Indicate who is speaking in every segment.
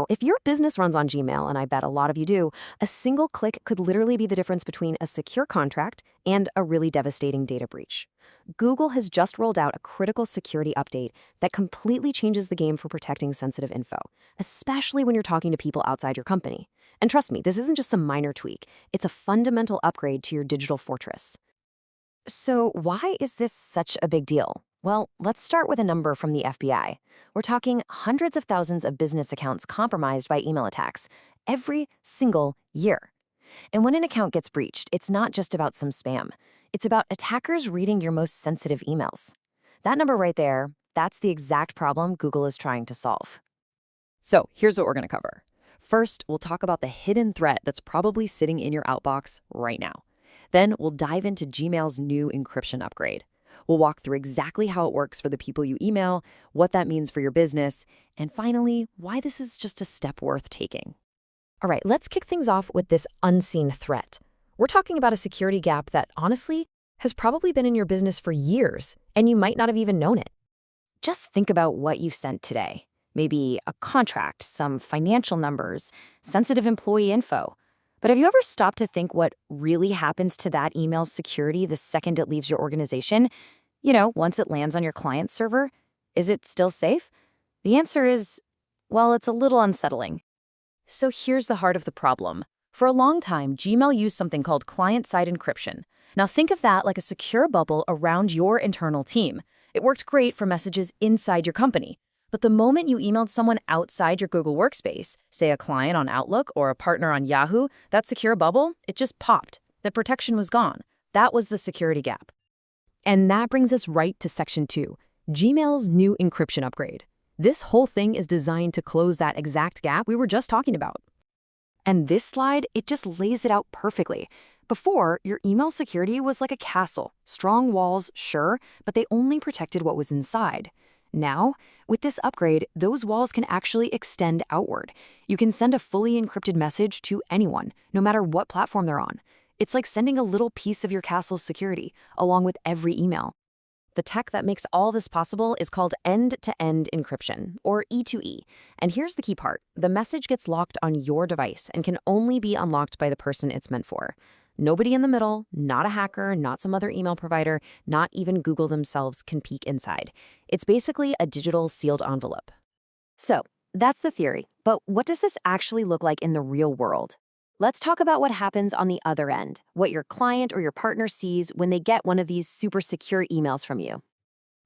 Speaker 1: If your business runs on Gmail, and I bet a lot of you do, a single click could literally be the difference between a secure contract and a really devastating data breach. Google has just rolled out a critical security update that completely changes the game for protecting sensitive info, especially when you're talking to people outside your company. And trust me, this isn't just some minor tweak, it's a fundamental upgrade to your digital fortress. So, why is this such a big deal? Well, let's start with a number from the FBI. We're talking hundreds of thousands of business accounts compromised by email attacks every single year. And when an account gets breached, it's not just about some spam. It's about attackers reading your most sensitive emails. That number right there, that's the exact problem Google is trying to solve. So, here's what we're going to cover. First, we'll talk about the hidden threat that's probably sitting in your outbox right now. Then we'll dive into Gmail's new encryption upgrade. We'll walk through exactly how it works for the people you email, what that means for your business, and finally, why this is just a step worth taking. All right, let's kick things off with this unseen threat. We're talking about a security gap that, honestly, has probably been in your business for years, and you might not have even known it. Just think about what you've sent today. Maybe a contract, some financial numbers, sensitive employee info. But have you ever stopped to think what really happens to that email's security the second it leaves your organization? Once it lands on your client's server? Is it still safe? The answer is, well, it's a little unsettling. So here's the heart of the problem. For a long time, Gmail used something called client-side encryption. Now think of that like a secure bubble around your internal team. It worked great for messages inside your company. But the moment you emailed someone outside your Google Workspace, say a client on Outlook or a partner on Yahoo, that secure bubble, it just popped. The protection was gone. That was the security gap. And that brings us right to Section 2, Gmail's new encryption upgrade. This whole thing is designed to close that exact gap we were just talking about. And this slide, it just lays it out perfectly. Before, your email security was like a castle. Strong walls, sure, but they only protected what was inside. Now, with this upgrade, those walls can actually extend outward. You can send a fully encrypted message to anyone, no matter what platform they're on. It's like sending a little piece of your castle's security, along with every email. The tech that makes all this possible is called end-to-end encryption, or E2E. And here's the key part. The message gets locked on your device and can only be unlocked by the person it's meant for. Nobody in the middle, not a hacker, not some other email provider, not even Google themselves can peek inside. It's basically a digital sealed envelope. So, that's the theory. But what does this actually look like in the real world? Let's talk about what happens on the other end, what your client or your partner sees when they get one of these super secure emails from you.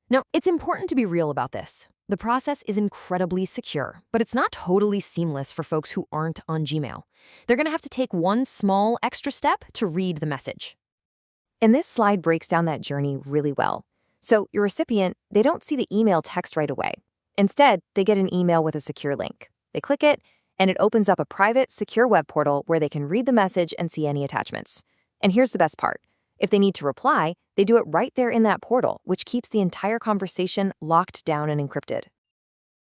Speaker 1: Now, it's important to be real about this. The process is incredibly secure, but it's not totally seamless for folks who aren't on Gmail. They're going to have to take one small extra step to read the message. And this slide breaks down that journey really well. So your recipient, they don't see the email text right away. Instead, they get an email with a secure link. They click it, and it opens up a private, secure web portal where they can read the message and see any attachments. And here's the best part. If they need to reply, they do it right there in that portal, which keeps the entire conversation locked down and encrypted.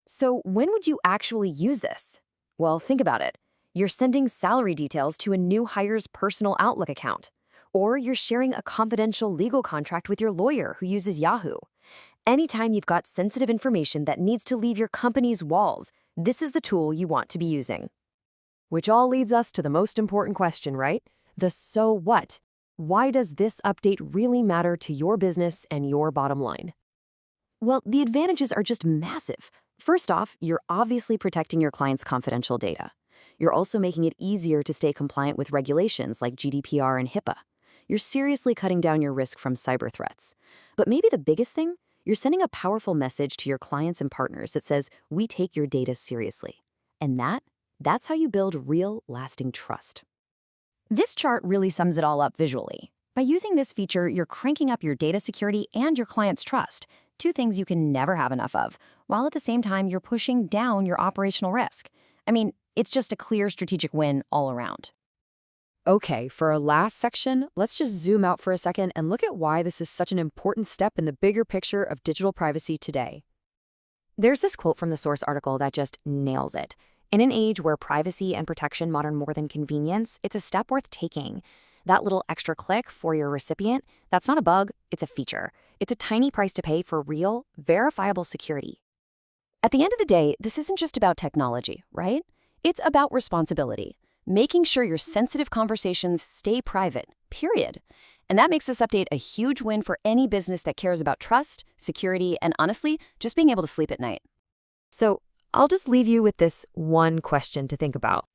Speaker 1: So when would you actually use this? Well, think about it. You're sending salary details to a new hire's personal Outlook account. Or you're sharing a confidential legal contract with your lawyer who uses Yahoo. Anytime you've got sensitive information that needs to leave your company's walls, this is the tool you want to be using. Which all leads us to the most important question, right? The so what? Why does this update really matter to your business and your bottom line? Well, the advantages are just massive. First off, you're obviously protecting your client's confidential data. You're also making it easier to stay compliant with regulations like GDPR and HIPAA. You're seriously cutting down your risk from cyber threats. But maybe the biggest thing? You're sending a powerful message to your clients and partners that says, we take your data seriously. And that's how you build real, lasting trust. This chart really sums it all up visually. By using this feature, you're cranking up your data security and your client's trust, two things you can never have enough of, while at the same time you're pushing down your operational risk. I mean, it's just a clear strategic win all around. Okay, for our last section, let's just zoom out for a second and look at why this is such an important step in the bigger picture of digital privacy today. There's this quote from the source article that just nails it. In an age where privacy and protection matter more than convenience, it's a step worth taking. That little extra click for your recipient, that's not a bug, it's a feature. It's a tiny price to pay for real, verifiable security.
Speaker 2: At the end of the day, this isn't just about technology, right? It's about responsibility, making sure your sensitive conversations stay private, period. And that makes this update a huge win for any business that cares about trust, security, and honestly, just being able to sleep at night.
Speaker 1: So I'll just leave you with this one question to think about.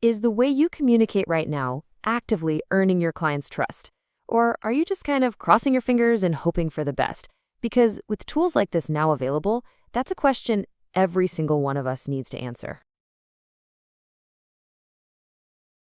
Speaker 1: Is the way you communicate right now actively earning your clients' trust? Or are you just kind of crossing your fingers and hoping for the best? Because with tools like this now available, that's a question every single one of us needs to answer.